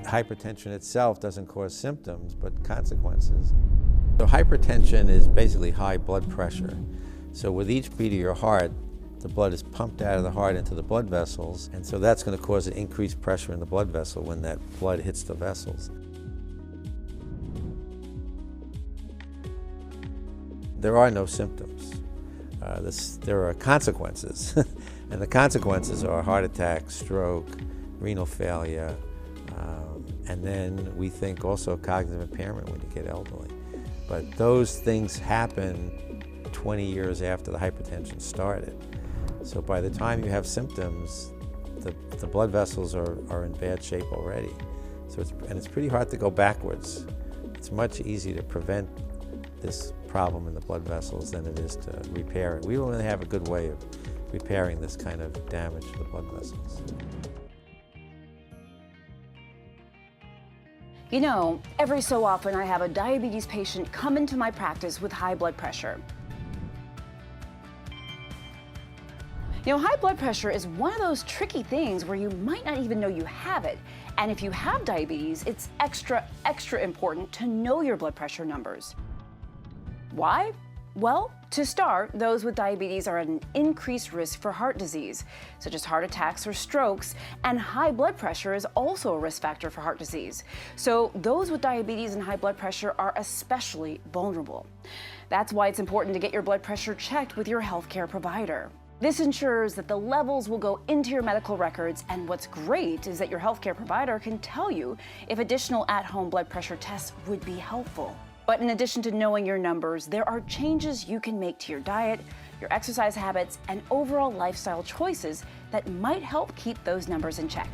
hypertension itself doesn't cause symptoms, but consequences. So hypertension is basically high blood pressure. So with each beat of your heart, the blood is pumped out of the heart into the blood vessels, and so that's going to cause an increased pressure in the blood vessel when that blood hits the vessels. There are no symptoms. There are consequences, and the consequences are heart attack, stroke, renal failure, and then we think also cognitive impairment when you get elderly. But those things happen 20 years after the hypertension started. So by the time you have symptoms, the blood vessels are in bad shape already. So it's pretty hard to go backwards. It's much easier to prevent this problem in the blood vessels than it is to repair it. We don't really have a good way of repairing this kind of damage to the blood vessels. You know, every so often I have a diabetes patient come into my practice with high blood pressure. You know, high blood pressure is one of those tricky things where you might not even know you have it. And if you have diabetes, it's extra important to know your blood pressure numbers. Why? Well, to start, those with diabetes are at an increased risk for heart disease, such as heart attacks or strokes, and high blood pressure is also a risk factor for heart disease. So those with diabetes and high blood pressure are especially vulnerable. That's why it's important to get your blood pressure checked with your healthcare provider. This ensures that the levels will go into your medical records, and what's great is that your healthcare provider can tell you if additional at-home blood pressure tests would be helpful. But in addition to knowing your numbers, there are changes you can make to your diet, your exercise habits, and overall lifestyle choices that might help keep those numbers in check.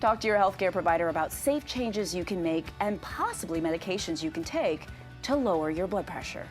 Talk to your healthcare provider about safe changes you can make and possibly medications you can take to lower your blood pressure.